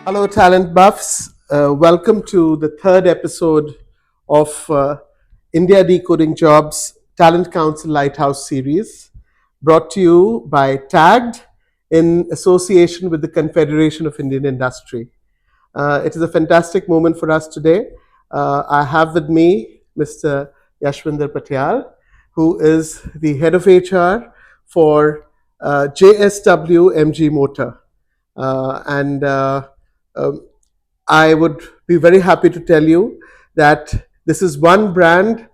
Hello, talent buffs. Welcome to the third episode of India Decoding Jobs Talent Council Lighthouse series, brought to you by Tagged in association with the Confederation of Indian Industry. It is a fantastic moment for us today. I have with me Mr. Yeshwinder Patial, who is the head of HR for JSW MG Motor. And I would be very happy to tell you that this is one brand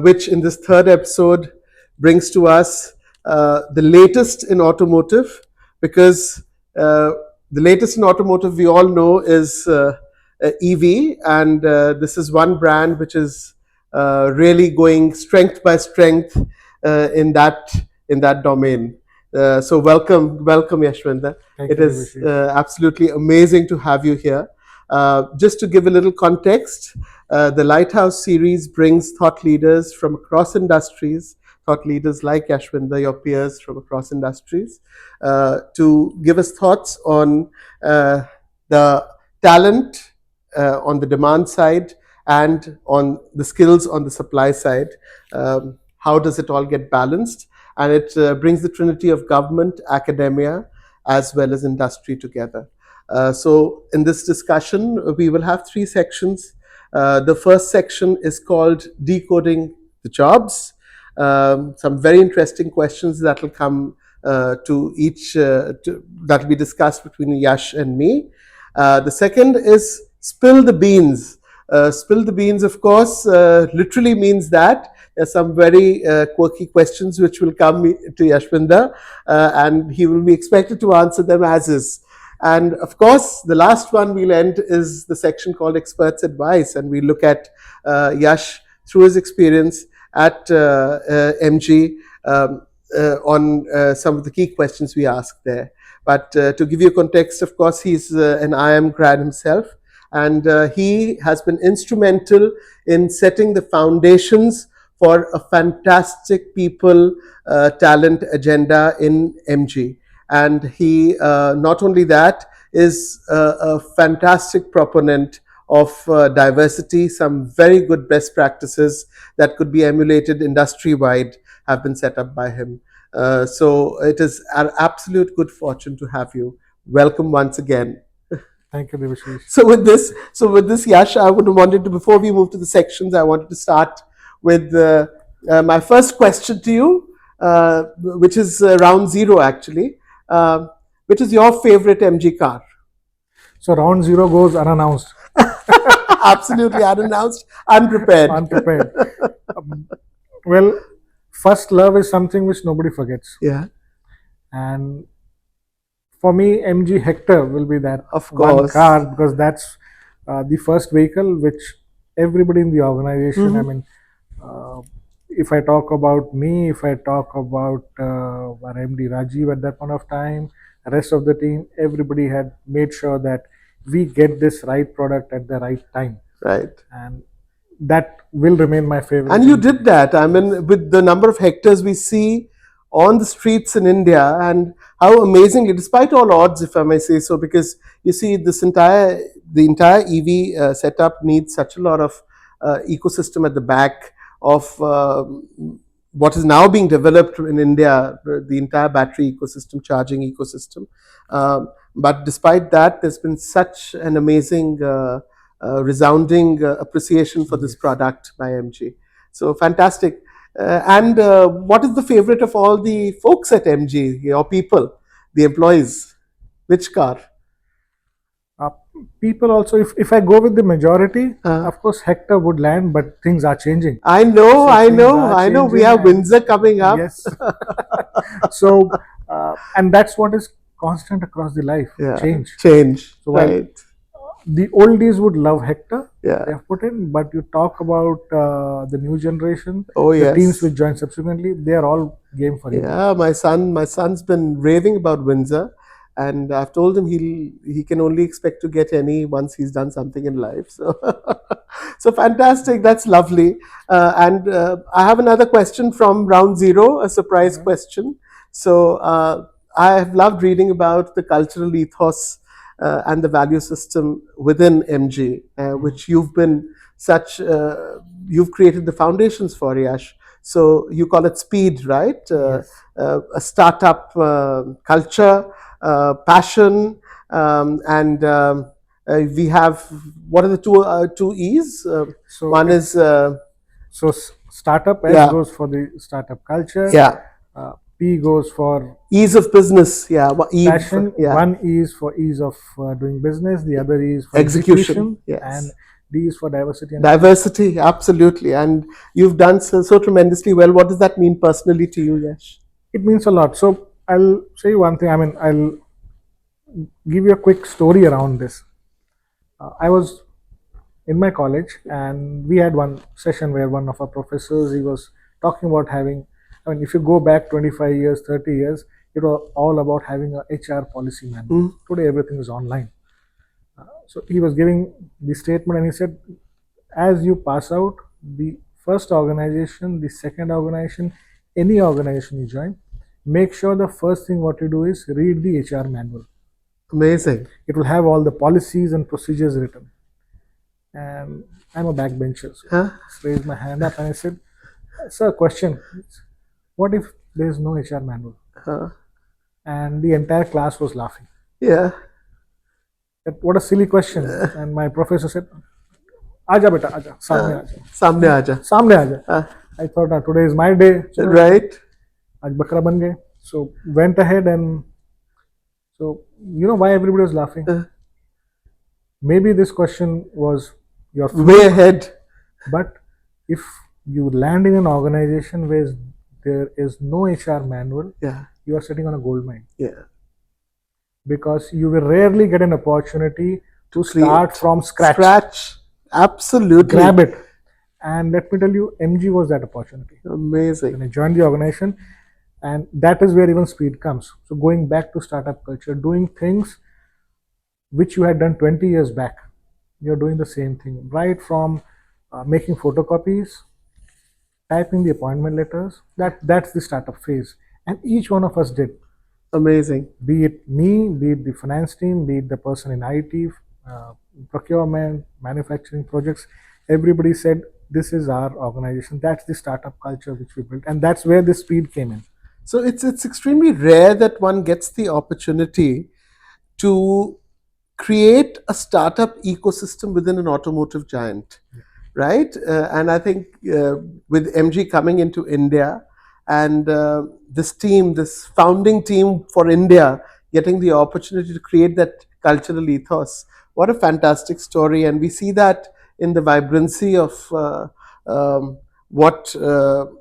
which, in this third episode, brings to us the latest in automotive, because the latest in automotive, we all know, is EV, and this is one brand which is really going strength by strength in that domain. So welcome, Yeshwinder. It is absolutely amazing to have you here. Just to give a little context, the Lighthouse series brings thought leaders from across industries, thought leaders like Yeshwinder, your peers from across industries, to give us thoughts on the talent on the demand side and on the skills on the supply side. How does it all get balanced? And it brings the trinity of government, academia, as well as industry together. So in this discussion, we will have three sections. The first section is called Decoding the Jobs. Some very interesting questions that will come to each, that will be discussed between Yash and me. The second is Spill the Beans. Spill the beans, of course, literally means that there's some very quirky questions which will come to Yeshwinder, and he will be expected to answer them as is. And of course, the last one we'll end is the section called Experts Advice, and we look at Yash through his experience at MG on some of the key questions we ask there. But to give you context, of course, he's an IM grad himself, and he has been instrumental in setting the foundations for a fantastic people talent agenda in MG. And he, not only that, is a fantastic proponent of diversity. Some very good best practices that could be emulated industry-wide have been set up by him. So it is our absolute good fortune to have you. Welcome once again. Thank you, Devashish. So with this, Yash, I would have wanted to, before we move to the sections, I wanted to start with my first question to you, which is round zero actually. Which is your favorite MG car? So round zero goes unannounced. Absolutely unannounced, unprepared. Unprepared. Well, first love is something which nobody forgets. Yeah. And for me, MG Hector will be that Of course. one car, because that's the first vehicle which everybody in the organization, I mean, if I talk about me, if I talk about our MD Rajiv at that point of time, the rest of the team, everybody had made sure that we get this right product at the right time. Right. And that will remain my favorite. And you did that. I mean, with the number of hectares we see on the streets in India, and how amazingly, despite all odds, if I may say so, because you see the entire EV setup needs such a lot of ecosystem at the back of what is now being developed in India, the entire battery ecosystem, charging ecosystem. But despite that, there's been such an amazing, resounding appreciation for this product by MG. So fantastic. And what is the favorite of all the folks at MG, your people, the employees? Which car? People also, if I go with the majority, of course Hector would land, but things are changing. I know. We have Windsor coming up. Yes. So, and that's what is constant across the life. Yeah. Change. So right. The oldies would love Hector. Yeah. They have put in, but you talk about the new generation. Oh yes. The teams which join subsequently, they are all game for it. Yeah, my son's been raving about Windsor. And I've told him he can only expect to get any once he's done something in life. So, so fantastic. That's lovely. And I have another question from round zero, a surprise question. So I have loved reading about the cultural ethos and the value system within MG, which you've been such, you've created the foundations for, Yash. So you call it speed, right? Yes. A startup culture, passion, and we have, what are the two E's? So One is startup, S yeah, goes for the startup culture. yeah, P goes for ease of business. Yeah, passion. yeah, One E is for ease of doing business. The other E is for execution. execution, and Yes, D is for diversity and inclusion. diversity. Absolutely, and you've done so tremendously well. What does that mean personally to you, Yash? It means a lot. So I'll say one thing. I mean, I'll give you a quick story around this. I was in my college, and we had one session where one of our professors, he was talking about having, I mean, if you go back 25 years, 30 years, it was all about having a HR policy manual. Mm. Today everything is online. So he was giving the statement, and he said, as you pass out, the first organization, the second organization, any organization you join, make sure the first thing what you do is read the HR manual. Amazing. It will have all the policies and procedures written. And I'm a backbencher, so Huh? I raised my hand up and I said, sir, question, what if there is no HR manual? And the entire class was laughing. Yeah. That, what a silly question. And my professor said, Aja beta, aja, सामने आजा, सामने आजा. सामने आजा. I thought, today is my day. Right. आज बकरा बन गए. So went ahead, and so you know why everybody was laughing? Maybe this question was your way ahead. But if you land in an organization where there is no HR manual, Yeah. you are sitting on a gold mine. Yeah. Because you will rarely get an opportunity to start from scratch. Absolutely. Grab it. And let me tell you, MG was that opportunity. Amazing. When I joined the organization, and that is where even speed comes. So going back to startup culture, doing things which you had done 20 years back, you're doing the same thing. Right from making photocopies, typing the appointment letters, that's the startup phase. And each one of us did. Amazing. Be it me, be it the finance team, be it the person in IT, procurement, manufacturing projects, everybody said, this is our organization. That's the startup culture which we built. And that's where the speed came in. So it's extremely rare that one gets the opportunity to create a startup ecosystem within an automotive giant, right? And I think with MG coming into India, and this team, this founding team for India, getting the opportunity to create that cultural ethos, what a fantastic story. And we see that in the vibrancy of what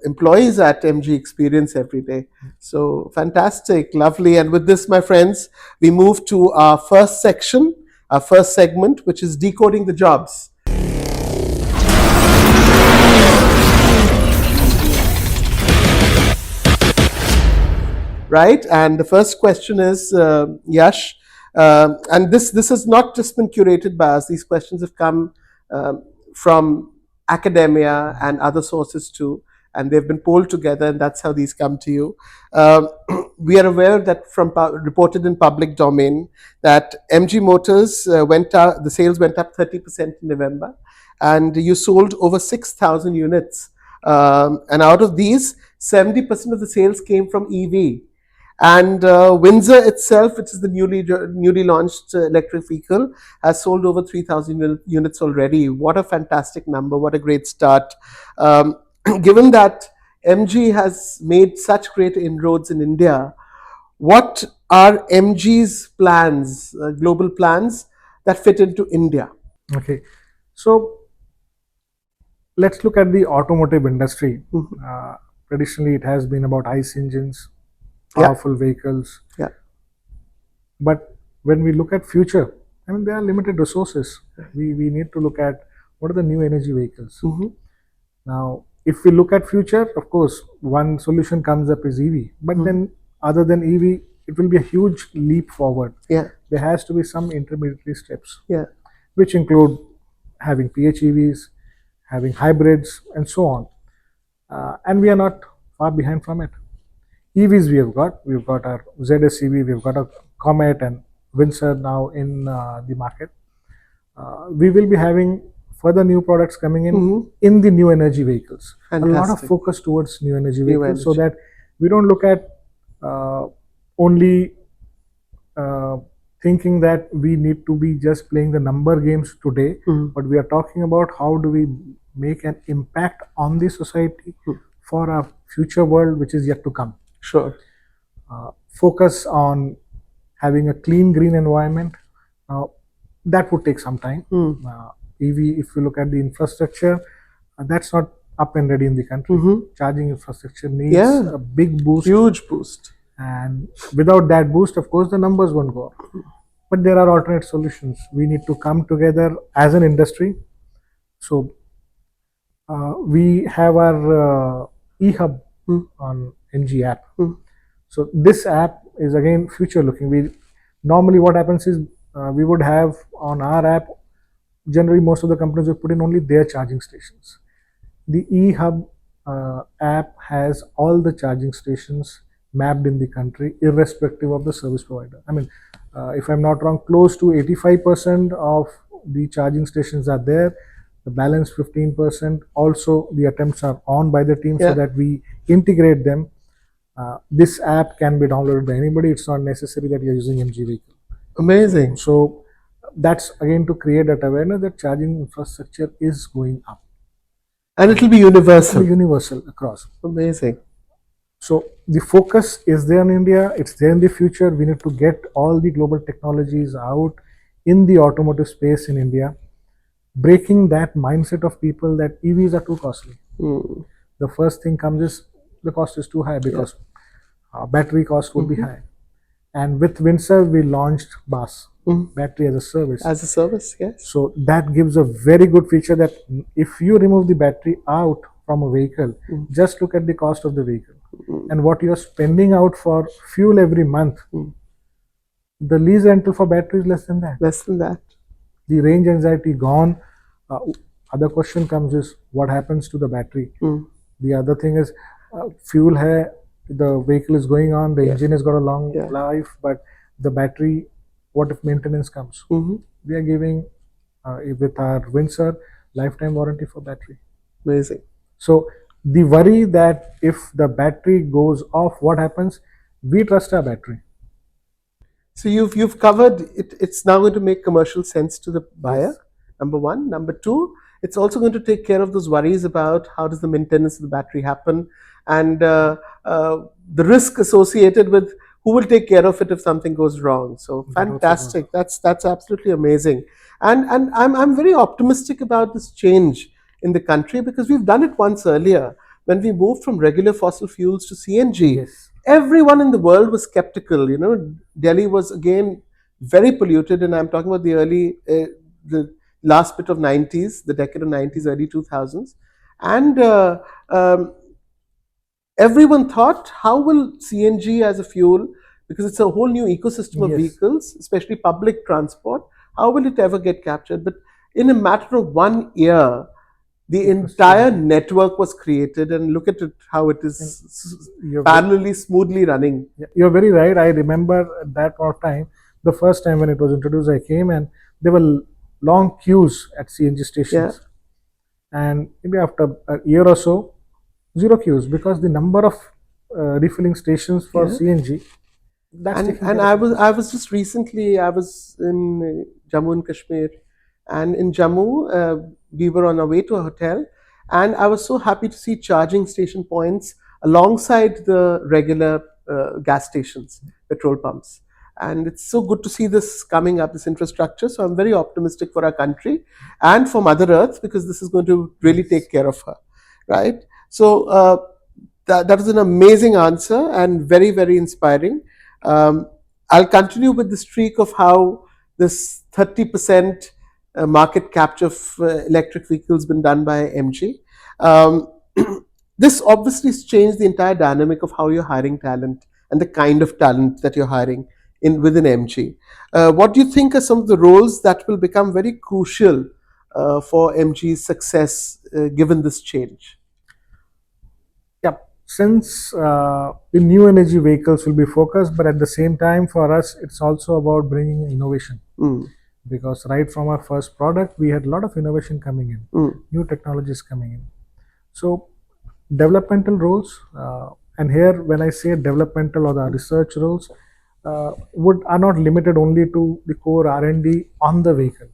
employees at MG experience every day. So fantastic, lovely. And with this, my friends, we move to our first section, our first segment, which is decoding the jobs. Right, and the first question is, Yash, and this has not just been curated by us. These questions have come from academia and other sources too, and they've been polled together, and that's how these come to you. We are aware that from reported in public domain that MG Motors went up, the sales went up 30% in November, and you sold over 6,000 units, and out of these, 70% of the sales came from EV. And Windsor itself, which is the newly launched electric vehicle, has sold over 3,000 units already. What a fantastic number! What a great start! Given that MG has made such great inroads in India, what are MG's plans, global plans that fit into India? Okay, so let's look at the automotive industry. Traditionally, it has been about ICE engines, powerful vehicles. Yeah. But when we look at future, I mean, there are limited resources. We need to look at what are the new energy vehicles. Now, if we look at future, of course, one solution comes up is EV. But then, other than EV, it will be a huge leap forward. Yeah. There has to be some intermediary steps. Yeah. Which include having PHEVs, having hybrids, and so on. And we are not far behind from it. EVs we've got our ZS EV, we've got a Comet, and Windsor now in the market. We will be having further new products coming in the new energy vehicles. Fantastic. A lot of focus towards new energy New vehicles, so energy. that we don't look at only thinking that we need to be just playing the number games today, but we are talking about how do we make an impact on the society for a future world which is yet to come. Sure. Focus on having a clean green environment. That would take some time. EV, if you look at the infrastructure, that's not up and ready in the country. Charging infrastructure needs a big boost. Huge boost. And without that boost, of course, the numbers won't go up. But there are alternate solutions. We need to come together as an industry. So we have our e-hub on NG app. So this app is again future looking. We normally what happens is we would have on our app, generally most of the companies would put in only their charging stations. The e-hub app has all the charging stations mapped in the country, irrespective of the service provider. I mean, if I'm not wrong, close to 85% of the charging stations are there. The balance 15% also the attempts are on by the team, so that we integrate them. This app can be downloaded by anybody. It's not necessary that you're using MG vehicle. Amazing. So that's again to create that awareness that charging infrastructure is going up. And it'll be universal. It'll be universal across. Amazing. So the focus is there in India. It's there in the future. We need to get all the global technologies out in the automotive space in India, breaking that mindset of people that EVs are too costly. The first thing comes is the cost is too high because battery cost would be high. And with Windsor, we launched BAS, battery as a service. As a service, yes. So that gives a very good feature that if you remove the battery out from a vehicle, just look at the cost of the vehicle and what you're spending out for fuel every month. The lease rental for battery is less than that. Less than that. The range anxiety gone. Other question comes is what happens to the battery? The other thing is fuel hai, the vehicle is going on, the engine has got a long life, but the battery, what if maintenance comes? We are giving with our Windsor lifetime warranty for battery. Amazing. So the worry that if the battery goes off, what happens? We trust our battery. So you've covered it. It's now going to make commercial sense to the buyer. Number one. Number two, it's also going to take care of those worries about how does the maintenance of the battery happen, and the risk associated with who will take care of it if something goes wrong. So fantastic. That's absolutely amazing. And I'm very optimistic about this change in the country because we've done it once earlier when we moved from regular fossil fuels to CNG. Everyone in the world was skeptical. You know, Delhi was again very polluted, and I'm talking about the last bit of 90s, the decade of 90s, early 2000s, and everyone thought, how will CNG as a fuel, because it's a whole new ecosystem of vehicles, especially public transport, how will it ever get captured? But in a matter of 1 year, the entire network was created, and look at it, how it is parallelly, smoothly running. You're very right. I remember at that point of time, the first time when it was introduced, I came and there were long queues at CNG stations. And maybe after a year or so, zero queues because the number of refilling stations for CNG. And I was just recently, I was in Jammu and Kashmir, and in Jammu, we were on our way to a hotel, and I was so happy to see charging station points alongside the regular gas stations, petrol pumps. And it's so good to see this coming up, this infrastructure. So I'm very optimistic for our country and for Mother Earth, because this is going to really take care of her, right? So that was an amazing answer and very, very inspiring. I'll continue with the streak of how this 30% market capture of electric vehicles been done by MG. This obviously has changed the entire dynamic of how you're hiring talent and the kind of talent that you're hiring within MG. What do you think are some of the roles that will become very crucial for MG's success given this change? since the new energy vehicles will be focused, but at the same time, for us, it's also about bringing innovation. Because right from our first product, we had a lot of innovation coming in, new technologies coming in. So, developmental roles, and here when I say developmental or the research roles, are not limited only to the core R&D on the vehicle,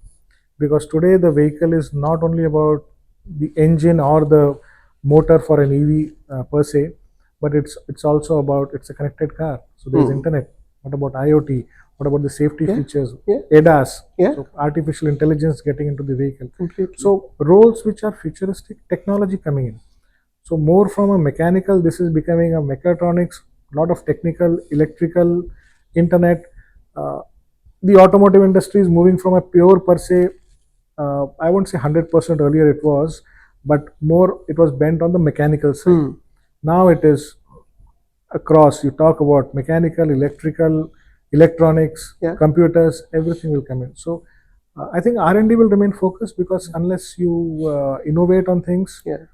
because today the vehicle is not only about the engine or the motor for an EV per se, but it's also about, it's a connected car. So there's internet. What about IoT? What about the safety features? ADAS. So artificial intelligence getting into the vehicle. Completely. So roles which are futuristic, technology coming in. So more from a mechanical, this is becoming a mechatronics, lot of technical, electrical, internet. The automotive industry is moving from a pure per se, I won't say 100% earlier it was, but more it was bent on the mechanical side. Now it is across. You talk about mechanical, electrical, electronics, computers, everything will come in. So I think R&D will remain focused, because unless you innovate on things, it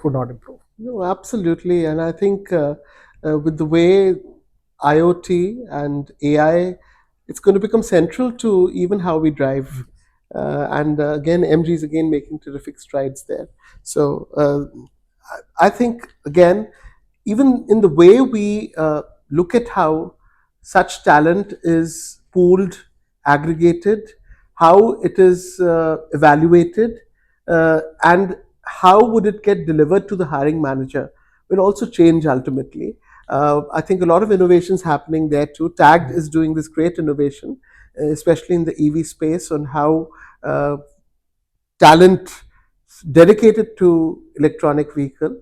would not improve. No, absolutely. And I think with the way IoT and AI, it's going to become central to even how we drive. And again, MG is again making terrific strides there. So I think, again, even in the way we look at how such talent is pooled, aggregated, how it is evaluated, and how would it get delivered to the hiring manager will also change ultimately. I think a lot of innovations happening there too. Tagged is doing this great innovation, especially in the EV space, on how talent dedicated to electronic vehicle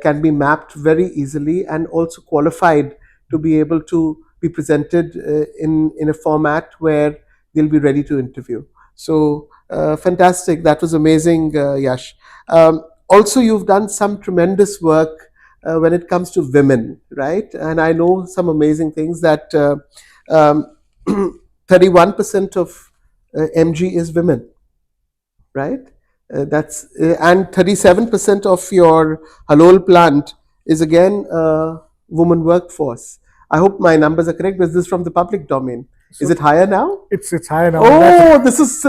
can be mapped very easily and also qualified to be able to be presented in a format where they'll be ready to interview. So fantastic. That was amazing, Yash. Also, you've done some tremendous work when it comes to women, right? And I know some amazing things that 31% of MG is women, right? That's and 37% of your Halol plant is again woman workforce. I hope my numbers are correct, but this is from the public domain. So is it higher now? It's higher now. Oh, this is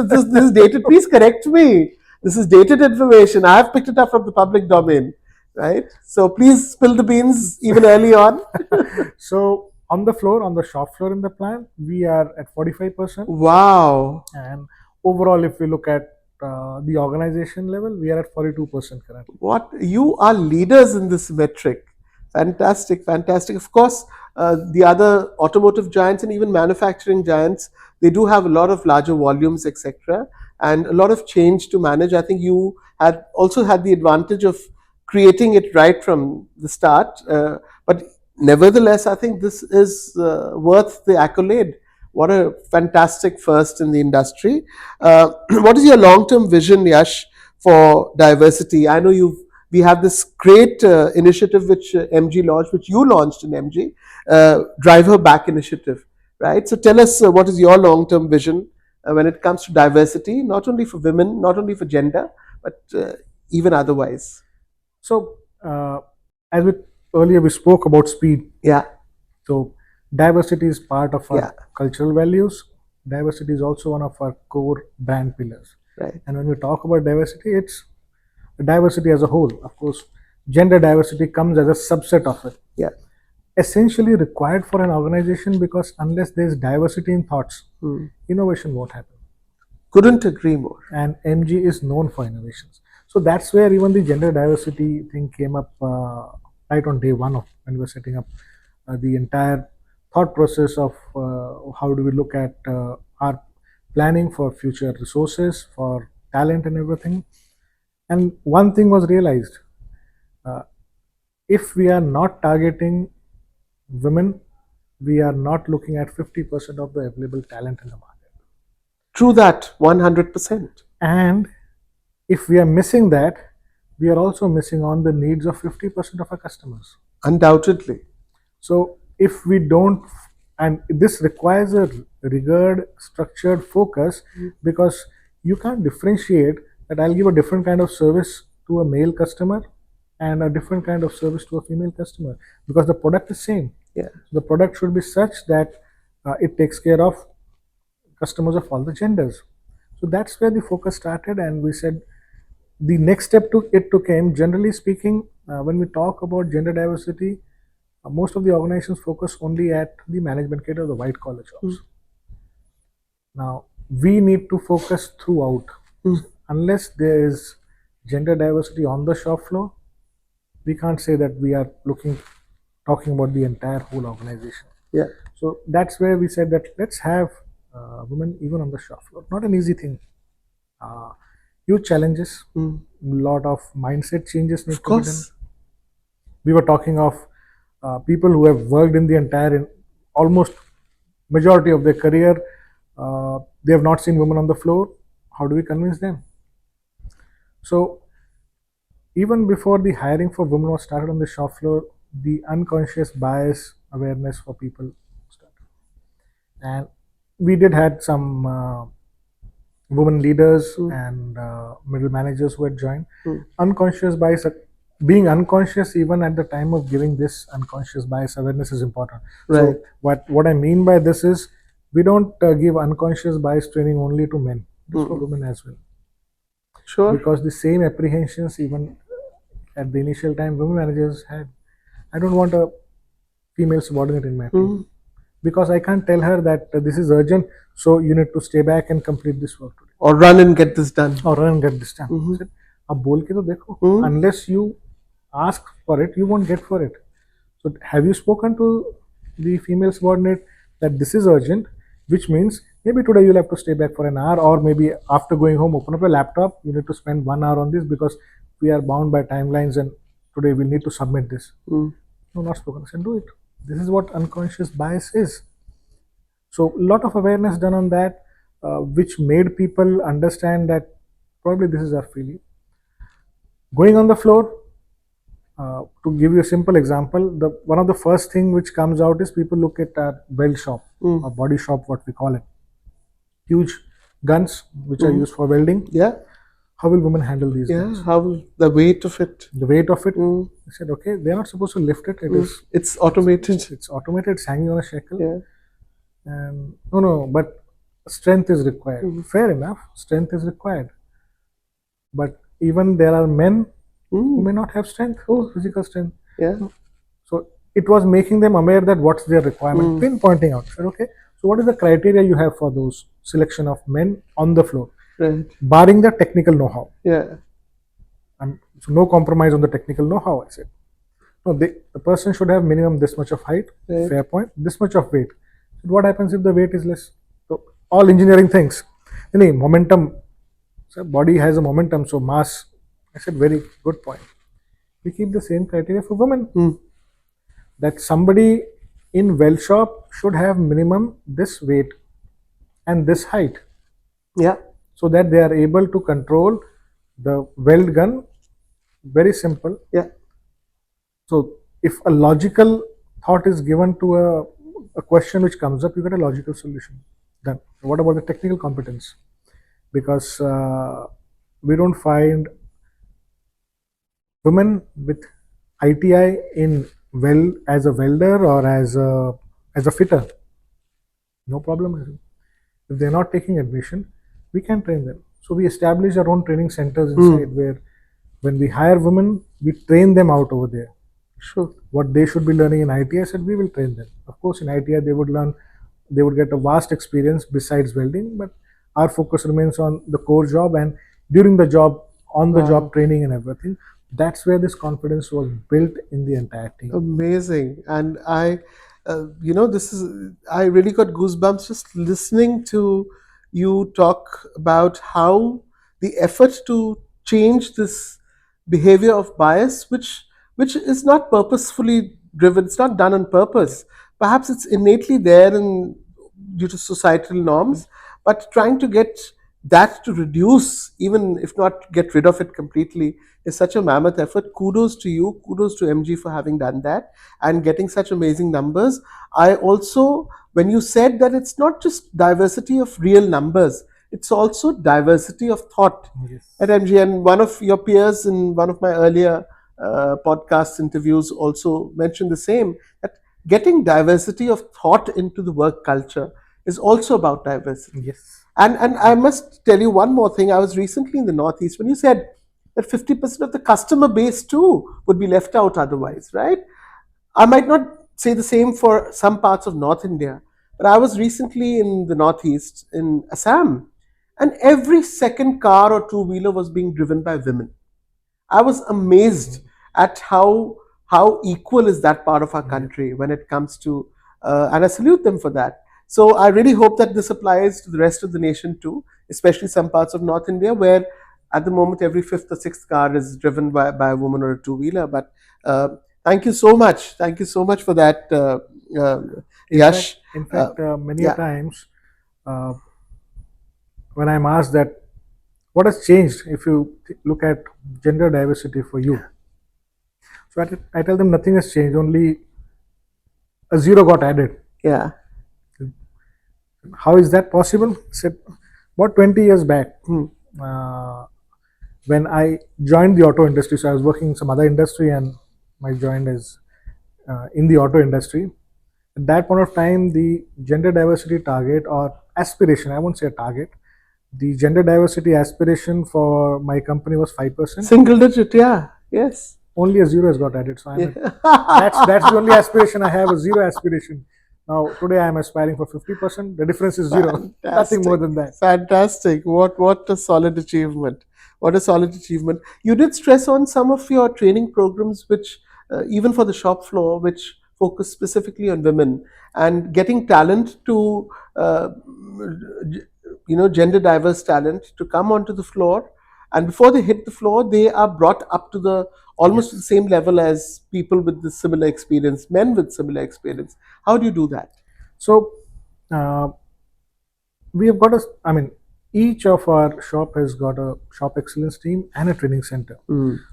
dated. Please correct me. This is dated information. I have picked it up from the public domain, right? So please spill the beans even early on. So on the floor, on the shop floor in the plant, we are at 45%. Wow. And overall, if we look at the organization level, we are at 42% currently. What? You are leaders in this metric. Fantastic, fantastic. Of course, the other automotive giants and even manufacturing giants, they do have a lot of larger volumes, etc., and a lot of change to manage. I think you had also had the advantage of creating it right from the start. But nevertheless, I think this is worth the accolade. What a fantastic first in the industry. What is your long-term vision, Yash, for diversity? I know we have this great initiative which MG launched, which you launched in MG, Driver Back initiative, right? So tell us what is your long-term vision when it comes to diversity, not only for women, not only for gender, but even otherwise. So as earlier we spoke about speed. Yeah. So diversity is part of our cultural values. Diversity is also one of our core brand pillars. Right. And when we talk about diversity, it's diversity as a whole. Of course, gender diversity comes as a subset of it. Yeah. Essentially required for an organization, because unless there's diversity in thoughts, innovation won't happen. Couldn't agree more. And MG is known for innovations. So that's where even the gender diversity thing came up right on day one of when we were setting up the entire thought process of how do we look at our planning for future resources, for talent and everything. And one thing was realized, if we are not targeting women, we are not looking at 50% of the available talent in the market. True that, 100%. And if we are missing that, we are also missing on the needs of 50% of our customers. Undoubtedly. So if we don't, and this requires a rigid, structured focus, because you can't differentiate that I'll give a different kind of service to a male customer and a different kind of service to a female customer, because the product is same. Yeah. The product should be such that it takes care of customers of all the genders. So that's where the focus started, and we said the next step to it to came. Generally speaking, when we talk about gender diversity, most of the organizations focus only at the management cadre, the white collar jobs. Now we need to focus throughout. Unless there is gender diversity on the shop floor, we can't say that we are talking about the entire whole organization. Yeah. So that's where we said that let's have women even on the shop floor. Not an easy thing. Huge challenges. A lot of mindset changes need Of to be done. course. We were talking of people who have worked in the entire, almost majority of their career. They have not seen women on the floor. How do we convince them? So even before the hiring for women was started on the shop floor, the unconscious bias awareness for people started. And we did had some women leaders and middle managers who had joined. Unconscious bias, being unconscious even at the time of giving this unconscious bias awareness is important. Right. So what I mean by this is, we don't give unconscious bias training only to men. It's for women as well. Sure. Because the same apprehensions even at the initial time women managers had. I don't want a female subordinate in my team, because I can't tell her that this is urgent, so you need to stay back and complete this work today. Or run and get this done. Or run and get this done. I said, अब बोल के तो देखो. Unless you ask for it, you won't get for it. So have you spoken to the female subordinate that this is urgent, which means maybe today you'll have to stay back for an hour, or maybe after going home, open up your laptop, you need to spend 1 hour on this because we are bound by timelines and today we'll need to submit this. No, not spoken. I said, do it. This is what unconscious bias is. So a lot of awareness done on that, which made people understand that probably this is our failure. Going on the floor, to give you a simple example, one of the first thing which comes out is people look at our weld shop or body shop, what we call it. Huge guns which are used for welding. Yeah. How will women handle these guns? How will the weight of it? The weight of it. I said, okay, they're not supposed to lift it. It's automated. It's automated. It's hanging on a shackle. Yeah. And no, but strength is required. Fair enough, strength is required. But even there are men who may not have strength, physical strength. Yeah. So it was making them aware that what's their requirement, pinpointing out. Said, okay, so what is the criteria you have for those selection of men on the floor? Right. Barring the technical know-how. Yeah. And so no compromise on the technical know-how, I said. No, the person should have minimum this much of height, fair point, this much of weight. So what happens if the weight is less? So all engineering things. Momentum. So body has a momentum, so mass. I said, very good point. We keep the same criteria for women. That somebody in weld shop should have minimum this weight and this height. Yeah. So that they are able to control the weld gun. Very simple. Yeah. So if a logical thought is given to a question which comes up, you get a logical solution. Then what about the technical competence? Because we don't find women with ITI in as a welder or as a fitter. No problem. If they're not taking admission, we can train them. So we establish our own training centers inside where when we hire women, we train them out over there. Sure. What they should be learning in ITI, I said we will train them. Of course, in ITI they would get a vast experience besides welding, but our focus remains on the core job and during the job, on the job training and everything. That's where this confidence was built in the entire team. Amazing. And I really got goosebumps just listening to you talk about how the effort to change this behavior of bias, which is not purposefully driven, it's not done on purpose. Perhaps it's innately there due to societal norms, but trying to get that to reduce, even if not get rid of it completely, is such a mammoth effort. Kudos to you, kudos to MG for having done that and getting such amazing numbers. I also, when you said that it's not just diversity of real numbers, it's also diversity of thought at MG. And one of your peers in one of my earlier podcast interviews also mention the same, that getting diversity of thought into the work culture is also about diversity. Yes. And I must tell you one more thing. I was recently in the Northeast when you said that 50% of the customer base too would be left out otherwise, right? I might not say the same for some parts of North India, but I was recently in the Northeast, in Assam, and every second car or two-wheeler was being driven by women. I was amazed at how equal is that part of our country when it comes to, and I salute them for that. So I really hope that this applies to the rest of the nation too, especially some parts of North India where at the moment every fifth or sixth car is driven by a woman or a two-wheeler. But uh, thank you so much. Thank you so much for that, Yash. In fact, many Yeah. times uh, when I'm asked that what has changed if you look at gender diversity for you, so I tell them nothing has changed, only a zero got added. Yeah. How is that possible? Said about 20 years back, Hmm. when I joined the auto industry. So I was working in some other industry, and I joined as in the auto industry. At that point of time, the gender diversity target or aspiration, I won't say a target, the gender diversity aspiration for my company was 5%. Single digit. Yeah. Yes. Only a zero has got added. So Yeah. that's the only aspiration I have, a zero aspiration. Now today I am aspiring for 50%. The difference is zero. Nothing more than that. Fantastic. What a solid achievement. What a solid achievement. You did stress on some of your training programs, which even for the shop floor, which focus specifically on women and getting talent to, gender diverse talent to come onto the floor. And before they hit the floor, they are brought up to the almost to the same level as people with the similar experience, men with similar experience. How do you do that? So uh, we have got I mean, each of our shop has got a shop excellence team and a training center.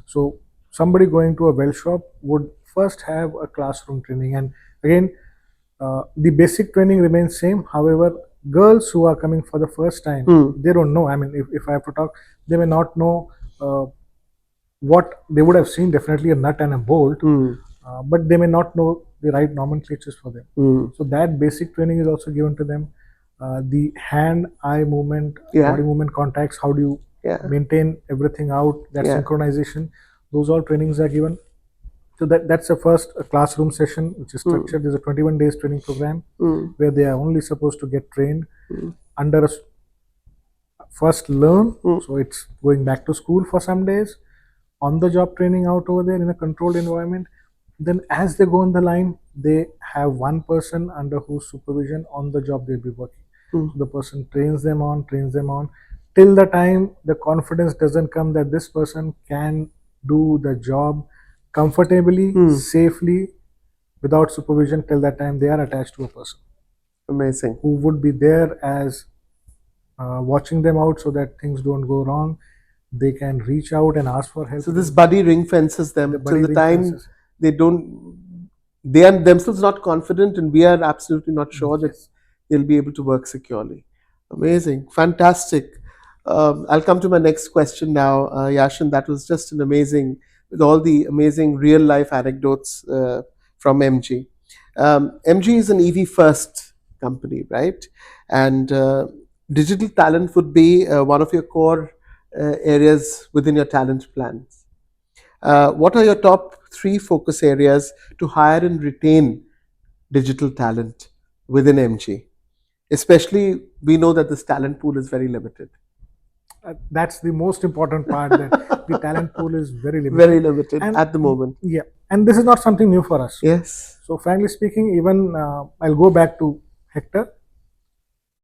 So somebody going to a well shop would first have a classroom training, and again, the basic training remains same. However, girls who are coming for the first time, they don't know. I mean, if I have to talk, they may not know what they would have seen. Definitely a nut and a bolt, but they may not know the right nomenclatures for them. So that basic training is also given to them. The hand-eye movement, body movement contacts. How do you maintain everything out? That synchronization. Those all trainings are given. So that's the first classroom session, which is structured. There's a 21 days training program where they are only supposed to get trained under a first learn. So it's going back to school for some days, on the job training out over there in a controlled environment. Then as they go on the line, they have one person under whose supervision on the job they'll be working. So the person trains them on till the time the confidence doesn't come that this person can do the job comfortably, safely, without supervision. Till that time they are attached to a person. Amazing. Who would be there as watching them out so that things don't go wrong. They can reach out and ask for help. So this buddy ring fences them till the time they are themselves not confident, and we are absolutely not sure that they'll be able to work securely. Amazing, fantastic. I'll come to my next question now, Yashin. That was just an amazing, with all the amazing real life anecdotes from MG. MG is an EV first company, right? And digital talent would be one of your core areas within your talent plans. What are your top 3 focus areas to hire and retain digital talent within MG? Especially, we know that this talent pool is very limited. That's the most important part, that the talent pool is very limited. Very limited at the moment. Yeah, and this is not something new for us. Yes. So frankly speaking, even I'll go back to Hector.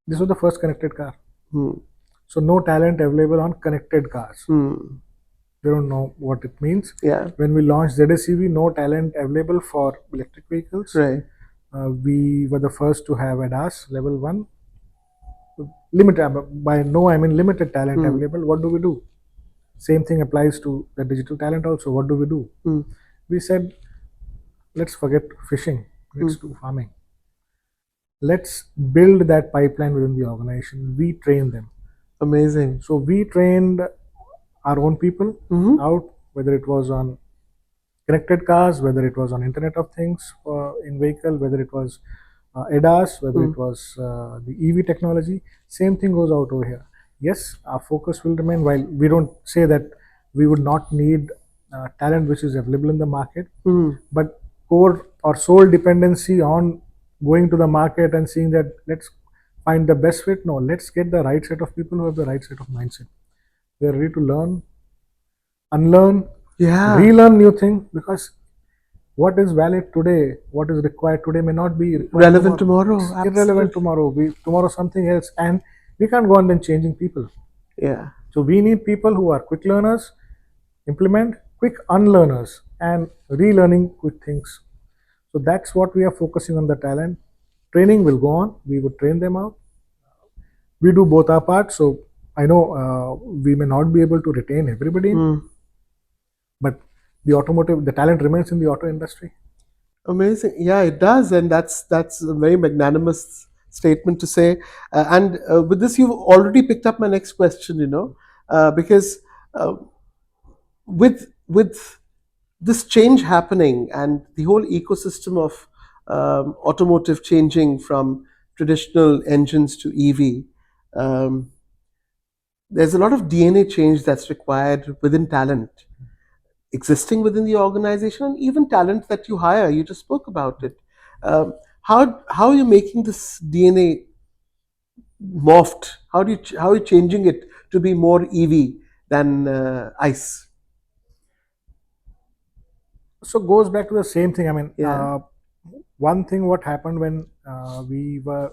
This was the first connected car. So no talent available on connected cars. They don't know what it means. Yeah. When we launched ZSEV, no talent available for electric vehicles. Right. We were the first to have ADAS level 1. Limited, by no I mean limited talent available. What do we do? Same thing applies to the digital talent also. What do we do? We said, let's forget fishing. Let's do farming. Let's build that pipeline within the organization. We train them. Amazing. So we trained our own people out, whether it was on connected cars, whether it was on Internet of Things in vehicle, whether it was ADAS, whether it was the EV technology. Same thing goes out over here. Yes, our focus will remain. While we don't say that we would not need talent which is available in the market, but core or sole dependency on going to the market and seeing that let's find the best fit. No, let's get the right set of people who have the right set of mindset. They're ready to learn, unlearn, relearn new things, because what is valid today, what is required today may not be relevant tomorrow. Irrelevant tomorrow. Tomorrow something else, and we can't go on then changing people. Yeah. So we need people who are quick learners, implement, quick unlearners, and relearning quick things. So that's what we are focusing on the talent. Training will go on. We would train them out. We do both our parts. So I know we may not be able to retain everybody, but the talent remains in the auto industry. Amazing. Yeah, it does. And that's a very magnanimous statement to say. And with this, you've already picked up my next question, because with this change happening and the whole ecosystem of automotive changing from traditional engines to EV, there's a lot of DNA change that's required within talent, existing within the organization, and even talent that you hire. You just spoke about it. How are you making this DNA morphed? How are you changing it to be more EV than ICE? So goes back to the same thing. I mean, one thing what happened when we were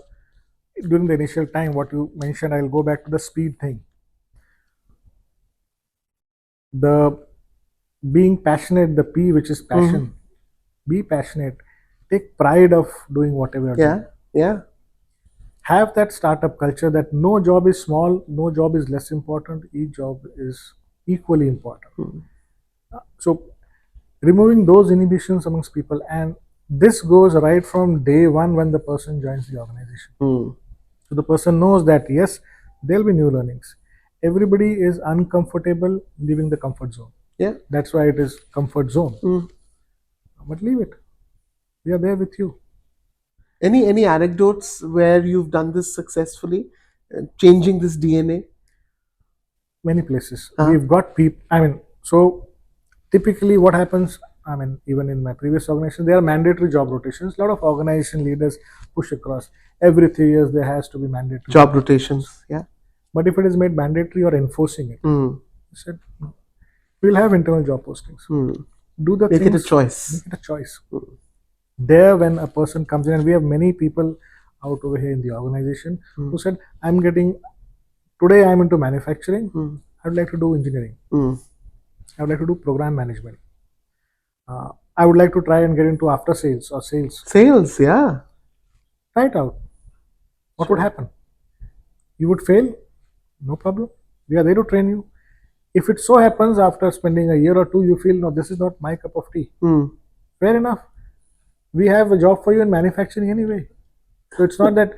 during the initial time, what you mentioned, I'll go back to the speed thing. The being passionate, the P, which is passion. Be passionate. Take pride of doing whatever you're doing. Yeah. Have that startup culture that no job is small, no job is less important, each job is equally important. So removing those inhibitions amongst people, and this goes right from day one when the person joins the organization. So the person knows that yes, there'll be new learnings. Everybody is uncomfortable leaving the comfort zone. Yeah. That's why it is comfort zone. But leave it. We are there with you. Any anecdotes where you've done this successfully, changing this DNA? Many places. We've got people. I mean, so typically what happens, I mean, even in my previous organization, there are mandatory job rotations. A lot of organization leaders push across. Every 3 years, there has to be mandatory job rotations. Yeah. But if it is made mandatory or enforcing it, we said, no. We'll have internal job postings. Do the Make things, it a choice. Make it a choice. There, when a person comes in, and we have many people out over here in the organization who said, today I'm into manufacturing. I would like to do engineering. I would like to do program management. I would like to try and get into after sales or sales. Sales, yeah. Try it out. What would happen? You would fail? No problem. We are there to train you. If it so happens after spending a year or two, you feel, no, this is not my cup of tea. Fair enough. We have a job for you in manufacturing anyway. So it's not that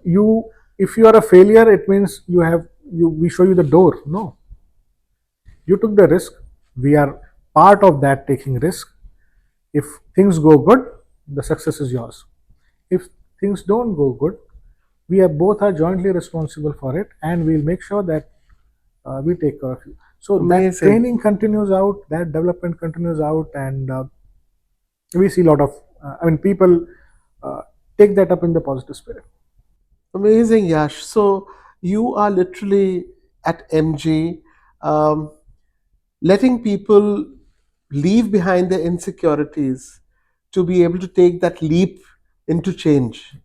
if you are a failure, it means we show you the door. No. You took the risk. We are part of that taking risk. If things go good, the success is yours. If things don't go good, we are both jointly responsible for it, and we'll make sure that we take care of you. So that training continues out, that development continues out, and we see a lot of, people take that up in the positive spirit. Amazing, Yash. So you are literally at MG, letting people leave behind their insecurities to be able to take that leap into change.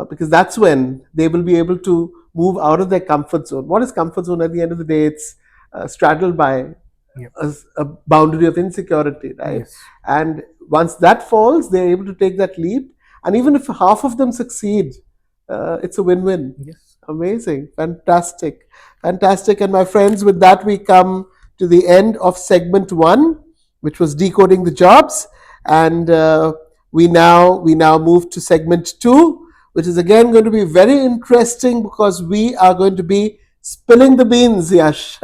Because that's when they will be able to move out of their comfort zone. What is comfort zone? At the end of the day, it's straddled by a boundary of insecurity, right? Yes. And once that falls, they're able to take that leap. And even if half of them succeed, it's a win-win. Yes. Amazing. Fantastic. And my friends, with that, we come to the end of segment 1, which was decoding the jobs. And we now move to segment 2, which is again going to be very interesting because we are going to be spilling the beans, Yash.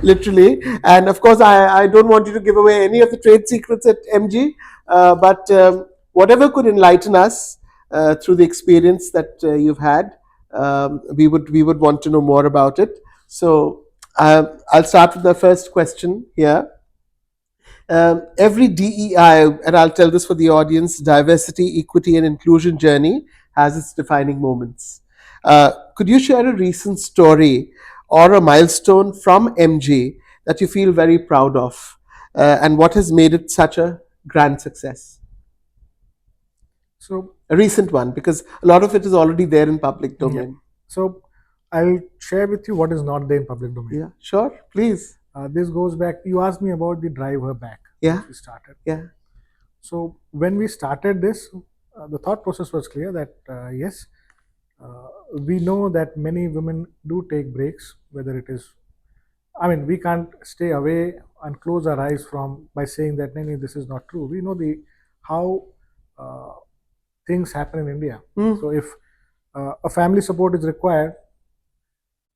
literally. And of course, I don't want you to give away any of the trade secrets at MG, but whatever could enlighten us through the experience that you've had, we would want to know more about it. So I'll start with the first question here. Every DEI, and I'll tell this for the audience, diversity, equity, and inclusion journey has its defining moments. Could you share a recent story or a milestone from MG that you feel very proud of, and what has made it such a grand success? So A recent one, because a lot of it is already there in public domain. So I'll share with you what is not there in public domain. Yeah, sure, please. This goes back. You asked me about the drive her back. Yeah. Which we started. Yeah. So when we started this, the thought process was clear that yes, we know that many women do take breaks. Whether it is, I mean, we can't stay away and close our eyes from by saying that no, this is not true. We know the how things happen in India. So if a family support is required,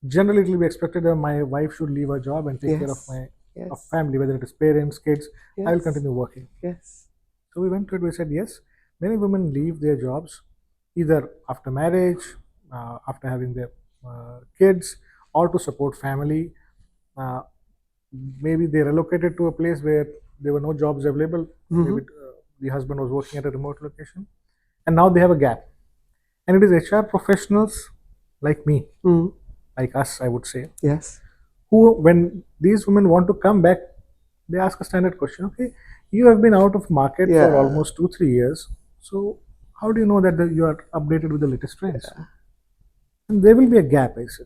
generally it will be expected that my wife should leave her job and take care of my of family, whether it is parents, kids. I will continue working. Yes. So we went to it. We said yes. Many women leave their jobs either after marriage, after having their kids, or to support family. Maybe they relocated to a place where there were no jobs available. Maybe the husband was working at a remote location, and now they have a gap. And it is HR professionals like me, like us, I would say, Yes. who, when these women want to come back, they ask a standard question. Okay, you have been out of market for almost 2-3 years. So how do you know that you are updated with the latest trends? And there will be a gap, I said.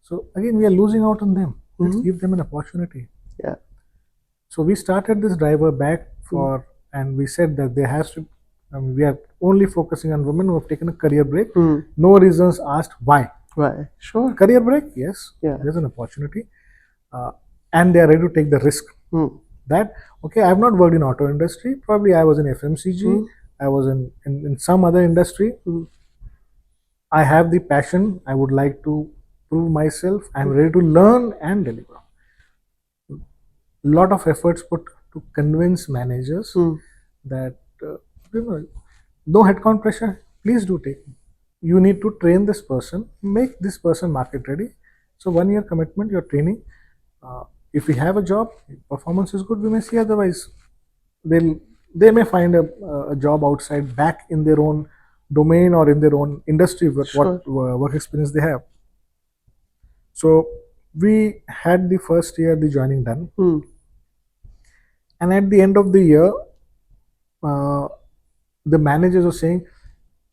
So again, we are losing out on them. Let's give them an opportunity. Yeah. So we started this driver back for, and we said that there has to. We are only focusing on women who have taken a career break. No reasons asked why. Right. Sure. Career break, yes. Yeah. There's an opportunity, and they are ready to take the risk. That okay, I have not worked in auto industry. Probably I was in FMCG. I was in some other industry. I have the passion. I would like to prove myself. I'm ready to learn and deliver. Lot of efforts put to convince managers that no headcount pressure. Please do take. You need to train this person, make this person market ready. So 1 year commitment, your training. If we have a job, performance is good, we may see. Otherwise, they may find a job outside, back in their own domain or in their own industry with what work experience they have. So we had the first year the joining done, and at the end of the year, the managers were saying,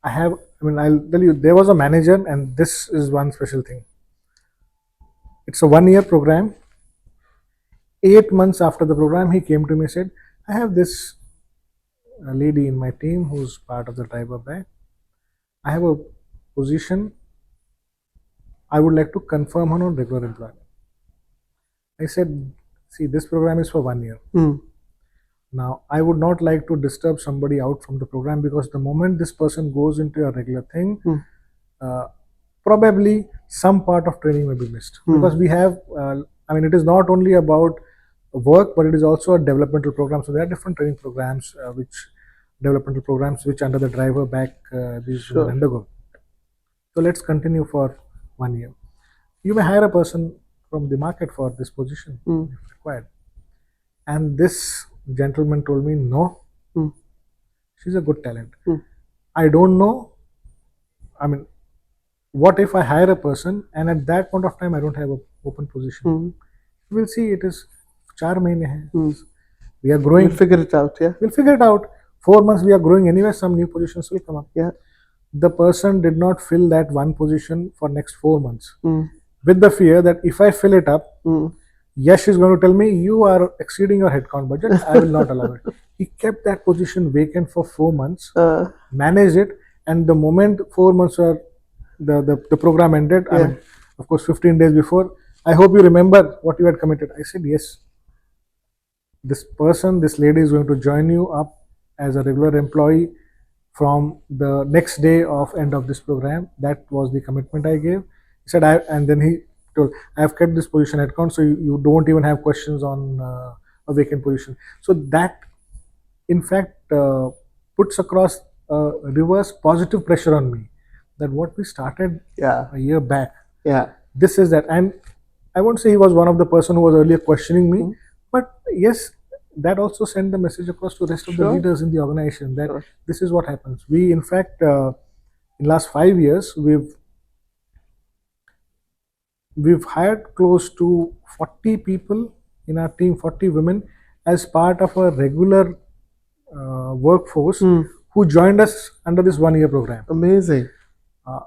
I'll tell you, there was a manager, and this is one special thing. It's a 1 year program. 8 months after the program, he came to me and said, I have this lady in my team who's part of the driver back. I have a position. I would like to confirm her on regular employment. I said, see, this program is for 1 year. Now, I would not like to disturb somebody out from the program, because the moment this person goes into a regular thing, probably some part of training may be missed. Because we have, it is not only about work, but it is also a developmental program. So there are different training programs, developmental programs, which under the driver back these women undergo. So let's continue for 1 year. You may hire a person from the market for this position if required. And this gentleman told me, no, she's a good talent. I don't know. What if I hire a person and at that point of time I don't have an open position? We'll see. It is 4 months hai. We are growing. We'll figure it out. Yeah. We'll figure it out. 4 months we are growing anyway. Some new positions will come up. Yeah. The person did not fill that one position for next 4 months, with the fear that if I fill it up, Yash is going to tell me, you are exceeding your headcount budget. I will not allow it. He kept that position vacant for 4 months, managed it, and the moment 4 months were the program ended, of course 15 days before, I hope you remember what you had committed. I said, yes, this lady is going to join you up as a regular employee from the next day of end of this program. That was the commitment I gave. He said, and then he told, I have kept this position at count, so you don't even have questions on a vacant position. So that, in fact, puts across a reverse positive pressure on me, that what we started Yeah. a year back, Yeah. this is that. And I won't say he was one of the person who was earlier questioning me, but yes, that also sent the message across to the rest of the Sure. leaders in the organization that Sure. this is what happens. We, in fact, in last 5 years, we've hired close to 40 people in our team, 40 women, as part of a regular workforce who joined us under this 1 year program. Amazing.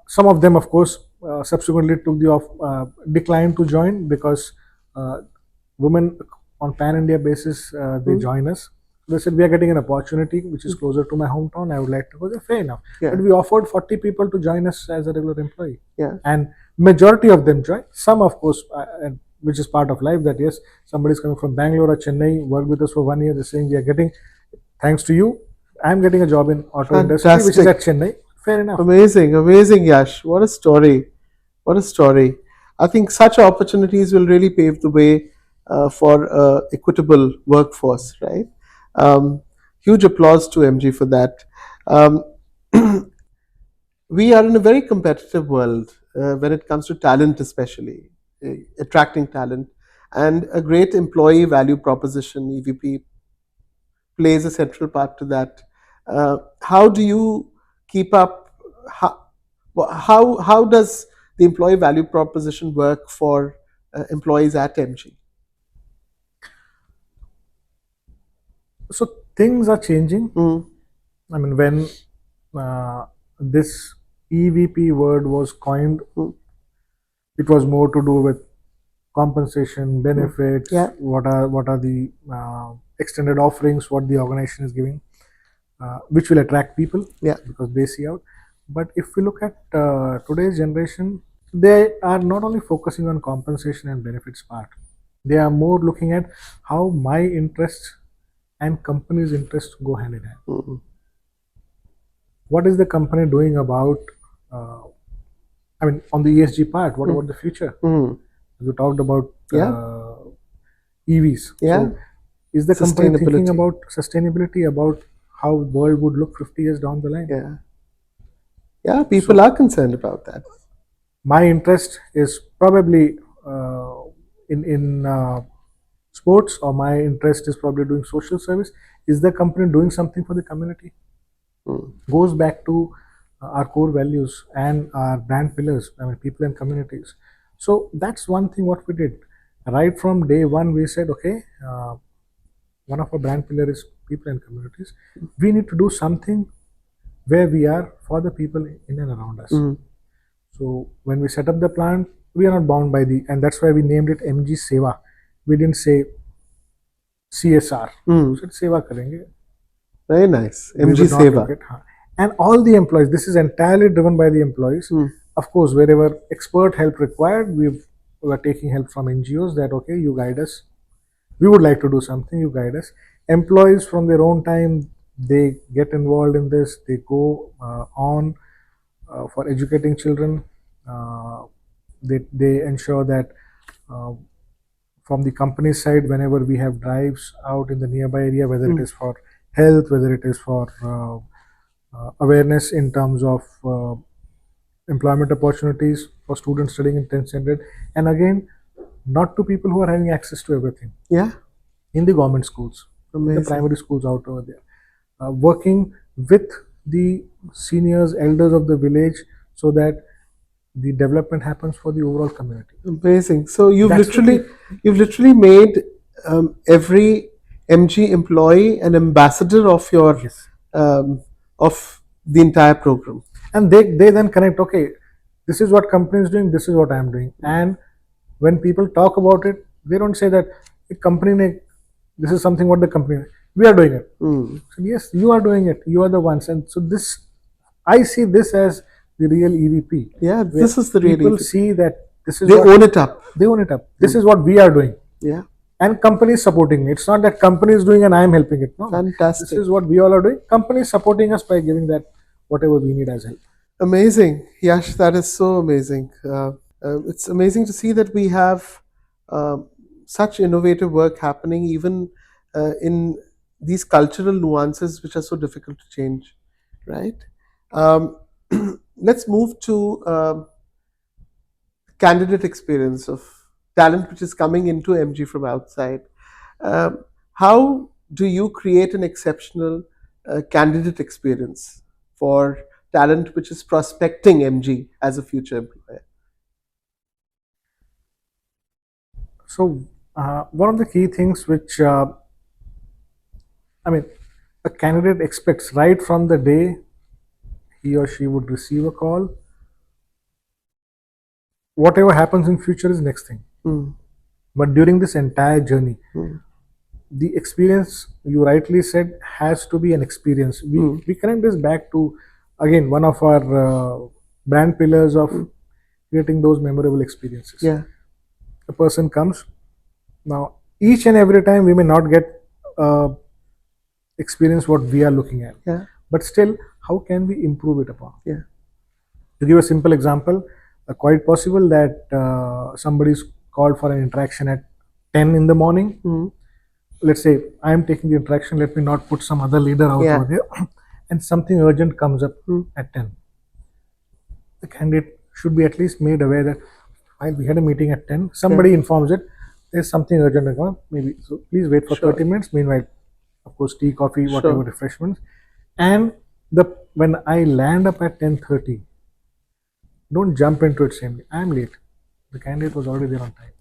Some of them, of course, subsequently took the decline to join, because women on pan-India basis, they join us. They said, we are getting an opportunity which is closer to my hometown, I would like to go there. Fair enough. Yeah. But we offered 40 people to join us as a regular employee. Yeah. And majority of them joined. Some, of course, which is part of life, that yes, somebody is coming from Bangalore or Chennai, worked with us for 1 year, they're saying, we are getting, thanks to you, I'm getting a job in auto industry, which is at Chennai. Fair enough. Amazing, amazing, Yash. What a story. What a story. I think such opportunities will really pave the way for equitable workforce, right? Huge applause to MG for that. Um, we are in a very competitive world when it comes to talent, especially attracting talent, and a great employee value proposition, EVP, plays a central part to that. How do you keep up? How does the employee value proposition work for employees at MG? So things are changing. I mean, when this EVP word was coined, it was more to do with compensation, benefits, what are the extended offerings, what the organization is giving, which will attract people, because they see out. But if we look at today's generation, they are not only focusing on compensation and benefits part, they are more looking at how my interests and company's interests go hand in hand. What is the company doing about, I mean, on the ESG part, what about the future? You talked about EVs. So is the company thinking about sustainability, about how the world would look 50 years down the line? Yeah, people are concerned about that. My interest is probably in sports, or my interest is probably doing social service. Is the company doing something for the community? Goes back to our core values and our brand pillars, I mean, people and communities. So that's one thing what we did. Right from day one, we said, okay, one of our brand pillars is people and communities. We need to do something where we are for the people in and around us. So when we set up the plant, we are not bound by and that's why we named it MG Seva. We didn't say CSR. So Seva karenge. Very nice. MG Seva. And all the employees, this is entirely driven by the employees. Of course, wherever expert help required, we are taking help from NGOs that, okay, you guide us. We would like to do something, you guide us. Employees from their own time, they get involved in this. They go on for educating children. They ensure that from the company side, whenever we have drives out in the nearby area, whether it is for health, whether it is for awareness in terms of employment opportunities for students studying in 10th standard, and again, not to people who are having access to everything. In the government schools, the primary schools out over there, working with the seniors, elders of the village, so that the development happens for the overall community. Amazing. So you've literally made every MG employee an ambassador of your of the entire program. And they then connect, okay, this is what company is doing, this is what I am doing. And when people talk about it, they don't say that the company, this is something what the company, we are doing it. So yes, you are doing it, you are the ones. And so this, I see this as the real EVP. Yeah, this is the real people EVP. See that this is they own it up. They own it up. This is what we are doing. Yeah. And company is supporting me. It's not that company is doing and I am helping it. No. Fantastic. This is what we all are doing. Company is supporting us by giving that whatever we need as help. Amazing. Yash, that is so amazing. It's amazing to see that we have such innovative work happening even in these cultural nuances which are so difficult to change, right? Um, let's move to candidate experience of talent which is coming into MG from outside. Um, how do you create an exceptional candidate experience for talent which is prospecting MG as a future employer? So one of the key things which I mean, a candidate expects right from the day he or she would receive a call, whatever happens in future is next thing. Mm, But during this entire journey, mm, the experience you rightly said has to be an experience. We connect this back to again one of our brand pillars of creating those memorable experiences. yeah, A person comes now, each and every time we may not get uh, experience what we are looking at, yeah, but still, how can we improve it upon? yeah, To give a simple example, quite possible that somebody's called for an interaction at 10 in the morning. mm, Let's say I am taking the interaction, let me not put some other leader out yeah, over there, and something urgent comes up mm, at 10. The candidate should be at least made aware that while we had a meeting at 10, somebody yeah, informs it, there's something urgent going on, maybe. So please wait for 30 sure, minutes. Meanwhile, of course, tea, coffee, whatever sure, refreshments. And the when I land up at 10:30, don't jump into it saying, I'm late. The candidate was already there on time.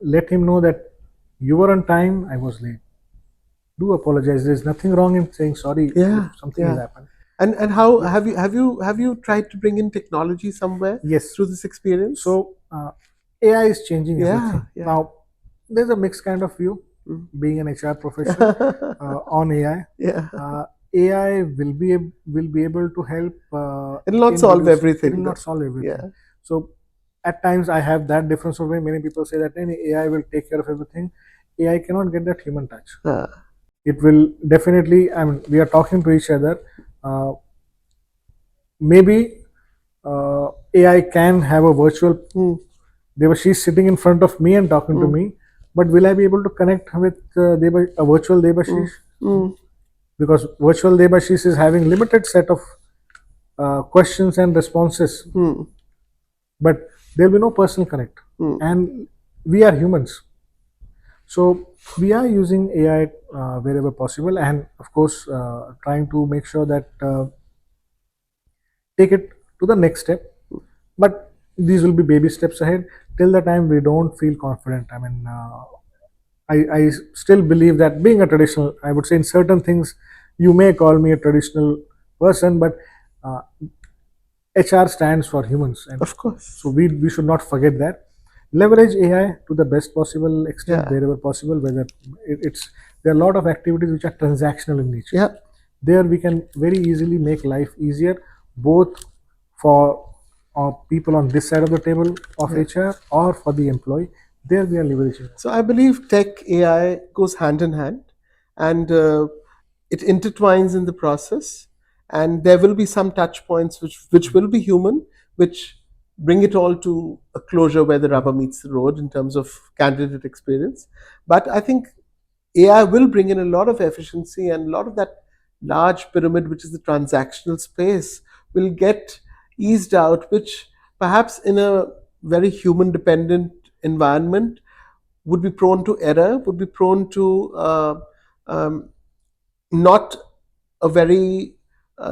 Let him know that you were on time, I was late. Do apologize. There's nothing wrong in saying sorry if yeah, something has yeah. happened. And how have you tried to bring in technology somewhere Yes. through this experience? So AI is changing Yeah, everything. yeah. Now, there's a mixed kind of view Mm. being an HR professional on AI. Yeah, AI will be able to help it'll not in solve reducing. It everything will not though. solve everything. Yeah, So at times I have that difference of way. Many people say that any AI will take care of everything. AI cannot get that human touch. uh, It will definitely. I mean, we are talking to each other. Uh, Maybe AI can have a virtual. mm, She's sitting in front of me and talking to mm, me, but will I be able to connect with a virtual Devashish? mm, mm, Because virtual Devashish is having limited set of questions and responses, mm, but there will be no personal connect. mm. And we are humans, so we are using AI wherever possible, and of course, trying to make sure that take it to the next step. But these will be baby steps ahead. Till the time we don't feel confident. I mean, I still believe that being a traditional, I would say in certain things, you may call me a traditional person, but uh, HR stands for humans, and Of so course. we should not forget that. Leverage AI to the best possible extent Yeah, wherever possible. Whether it's there are a lot of activities which are transactional in nature. yeah, There we can very easily make life easier, both for people on this side of the table of yeah. HR or for the employee. There we are leveraging. So I believe tech AI goes hand in hand, and it intertwines in the process. And there will be some touch points which will be human, which bring it all to a closure where the rubber meets the road in terms of candidate experience. But I think AI will bring in a lot of efficiency, and a lot of that large pyramid, which is the transactional space, will get eased out, which perhaps in a very human dependent environment would be prone to error, would be prone to um, not a very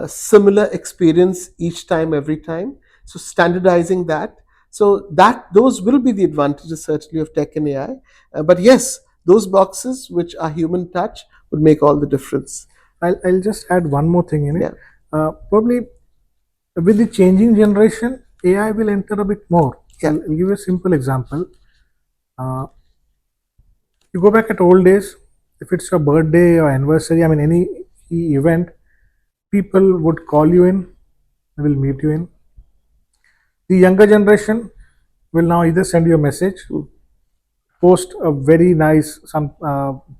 similar experience each time, every time. So standardizing that, so that those will be the advantages certainly of tech and AI. But yes, those boxes which are human touch would make all the difference. I'll just add one more thing in it. Yeah, Probably with the changing generation, AI will enter a bit more. yeah, I'll give you a simple example. Uh, you go back at old days, if it's your birthday or anniversary, I mean any event, people would call you in, they will meet you in. The younger generation will now either send you a message, mm, post a very nice some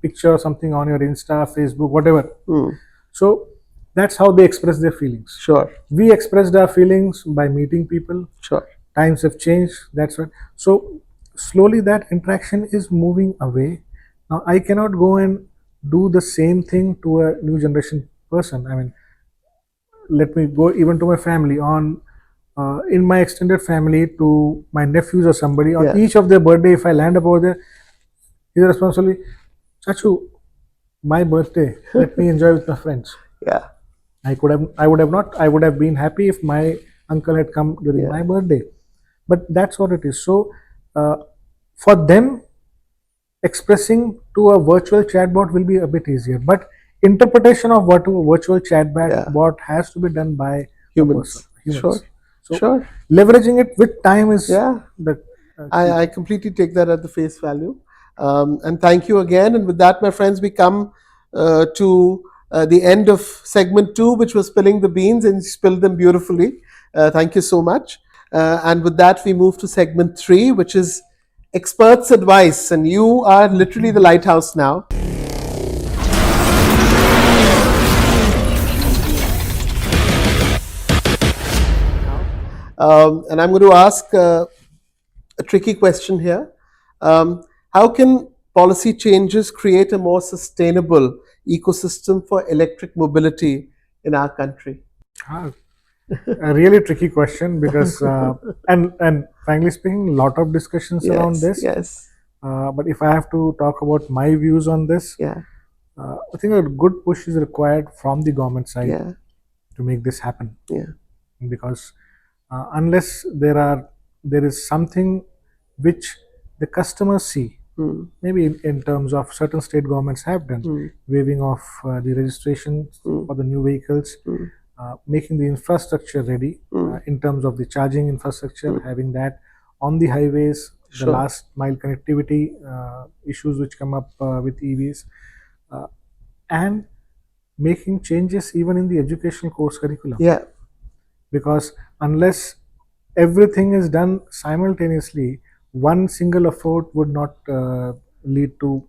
picture or something on your Insta, Facebook, whatever. mm, So that's how they express their feelings. sure, We expressed our feelings by meeting people, sure, times have changed. That's what. So slowly that interaction is moving away. Now I cannot go and do the same thing to a new generation person. I mean, let me go even to my family on in my extended family, to my nephews or somebody on Yeah. each of their birthday. If I land up over there, is responsibility, Chachu, my birthday, let me enjoy with my friends. Yeah. I would have not, I would have been happy if my uncle had come during Yeah. my birthday. But that's what it is. So uh, for them, expressing to a virtual chatbot will be a bit easier. But interpretation of what a virtual chatbot Yeah. bot has to be done by a person, Humans. humans. Sure. So Sure. leveraging it with time is Yeah. the I completely take that at the face value. And thank you again. And with that, my friends, we come to the end of segment 2, which was spilling the beans, and you spilled them beautifully. Thank you so much. And with that, we move to segment 3, which is experts' advice. And you are literally the lighthouse now. And I'm going to ask a tricky question here. How can policy changes create a more sustainable ecosystem for electric mobility in our country? a really tricky question, because and frankly speaking, a lot of discussions around Yes, this. yes, But if I have to talk about my views on this, yeah, I think a good push is required from the government side yeah, to make this happen. yeah, Because unless there is something which the customers see, maybe in terms of certain state governments have done, waiving of the registration for the new vehicles, making the infrastructure ready in terms of the charging infrastructure, having that on the highways, the sure, last mile connectivity issues which come up with EVs, and making changes even in the educational course curriculum. yeah, Because unless everything is done simultaneously, one single effort would not lead to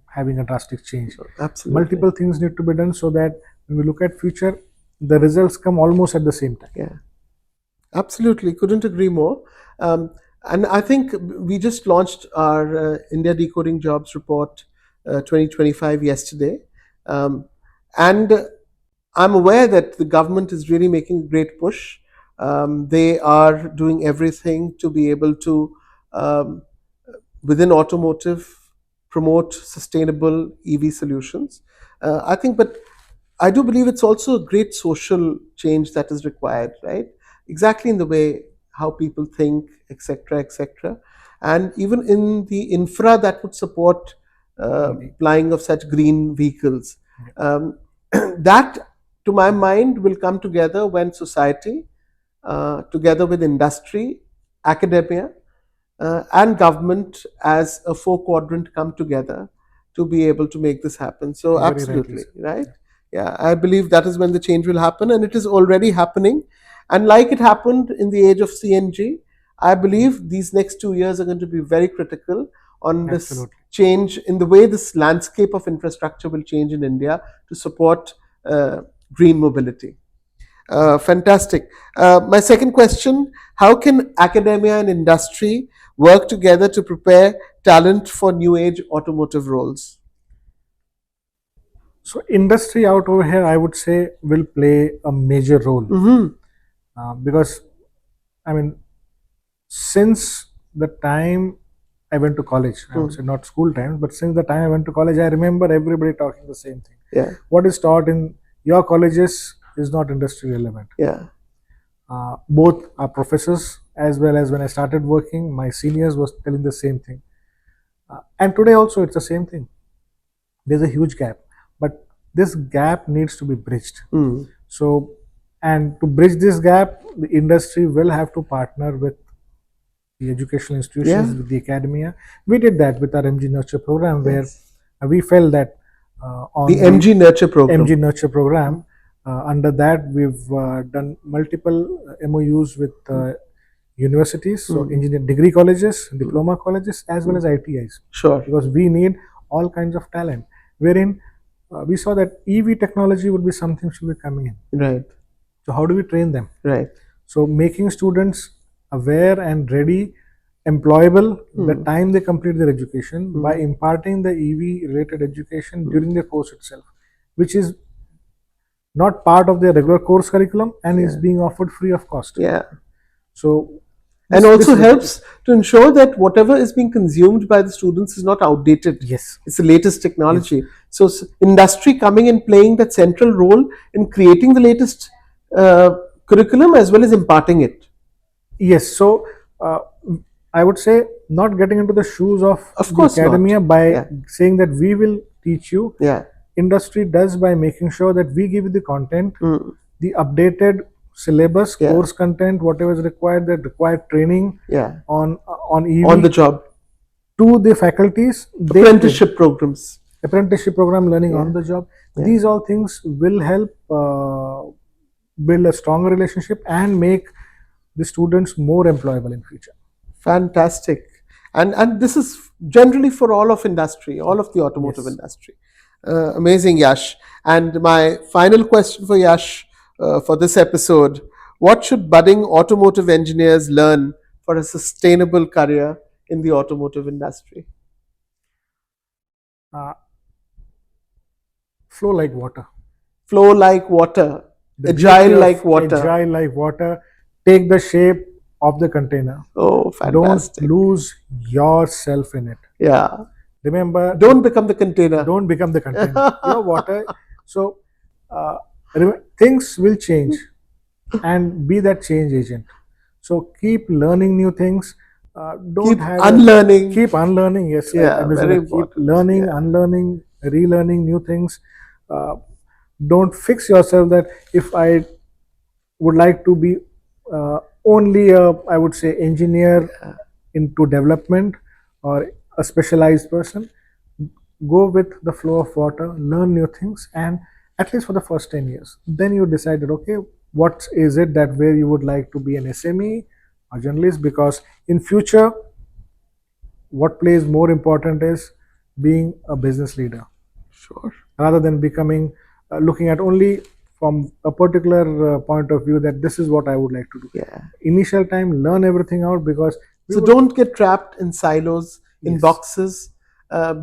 having a drastic change. absolutely, Multiple things need to be done so that when we look at future, the results come almost at the same time. yeah, absolutely. Couldn't agree more. And I think we just launched our India Decoding Jobs Report 2025 yesterday. And I'm aware that the government is really making a great push. They are doing everything to be able to, within automotive, promote sustainable EV solutions. I think, but I do believe it's also a great social change that is required, right? Exactly in the way how people think, etc., etc., and even in the infra that would support flying of such green vehicles. That, to my mind, will come together when society, together with industry, academia, and government as a four quadrant come together to be able to make this happen. So, Very rightly absolutely, said. right? Yeah, I believe that is when the change will happen, and it is already happening. And like it happened in the age of CNG, I believe these next 2 years are going to be very critical on this Absolutely. change in the way this landscape of infrastructure will change in India to support green mobility. Fantastic. My second question: how can academia and industry work together to prepare talent for new age automotive roles? So industry out over here, I would say, will play a major role, because I mean, since the time I went to college, I would say not school times, but since the time I went to college, I remember everybody talking the same thing. Yeah, What is taught in your colleges is not industry relevant. yeah, Both our professors, as well as when I started working, my seniors was telling the same thing. And today also it's the same thing. There's a huge gap, but this gap needs to be bridged. So, and to bridge this gap, the industry will have to partner with the educational institutions, yeah, with the academia. We did that with our MG Nurture program, where yes. we felt that on The MG Nurture program. MG Nurture program, under that we've done multiple MOUs with universities, so engineer degree colleges, diploma colleges, as well as ITIs, Sure. because we need all kinds of talent. Wherein we saw that EV technology would be something should be coming in. Right. So how do we train them? Right. So making students aware and ready, employable the time they complete their education by imparting the EV related education during the course itself, which is not part of their regular course curriculum and is being offered free of cost. Yeah. So And also helps to ensure that whatever is being consumed by the students is not outdated. Yes. It's the latest technology. So industry coming and playing that central role in creating the latest curriculum as well as imparting it. Yes. So I would say not getting into the shoes of the course academia not. by Yeah. saying that we will teach you. Yeah. Industry does by making sure that we give you the content, the updated syllabus, Yeah. course content, whatever is required, the required training Yeah. on EV On the job. to the faculties. Apprenticeship programs. Apprenticeship program, learning on the job. Yeah. These all things will help build a stronger relationship and make the students more employable in future. Fantastic. And this is generally for all of industry, all of the automotive Yes. industry. Amazing, Yash. And my final question for Yash for this episode: what should budding automotive engineers learn for a sustainable career in the automotive industry? Flow like water. Flow like water, The agile beauty of like water. Agile like water. Take the shape of the container. Oh, fantastic. Don't lose yourself in it. Yeah. Remember, Don't become the container. don't become the container. Your water. So things will change, and be that change agent. So keep learning new things. Don't Keep have unlearning. keep unlearning. Yes, Yeah, I very keep important. learning, Yeah. unlearning, relearning new things. Don't fix yourself that if I would like to be only a, I would say, engineer into development or a specialized person. Go with the flow of water, learn new things, and at least for the first 10 years. Then you decided, okay, what is it that where you would like to be an SME or journalist? Because in future, what plays more important is being a business leader Sure. rather than becoming looking at only from a particular point of view that this is what I would like to do. Yeah. Initial time, learn everything out because So don't get trapped in silos, in Yes. boxes.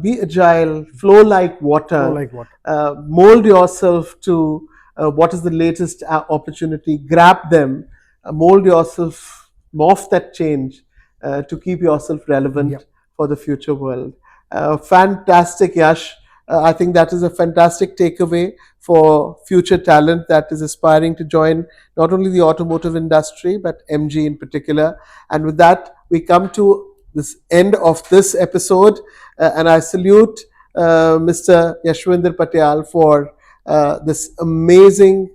Be agile, flow like water. Flow like water. Mold yourself to what is the latest opportunity. Grab them. Mold yourself, morph that change to keep yourself relevant Yep. for the future world. Fantastic, Yash. I think that is a fantastic takeaway for future talent that is aspiring to join not only the automotive industry but MG in particular. And with that, we come to this end of this episode, and I salute Mr. Yeshwinder Patial for this amazing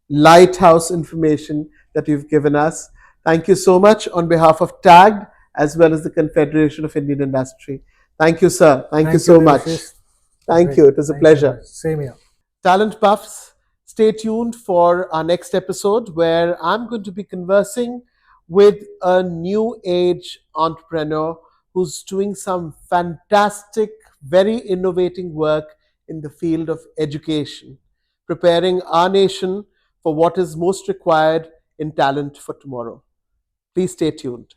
lighthouse information that you've given us. Thank you so much on behalf of TAGD as well as the Confederation of Indian Industry. Thank you, sir. Thank you so much. Devashish. Thank Great. you. It was a Thanks so pleasure. much. Same here. Talent Buffs, stay tuned for our next episode where I'm going to be conversing with a new age entrepreneur who's doing some fantastic, very innovating work in the field of education, preparing our nation for what is most required in talent for tomorrow. Please stay tuned.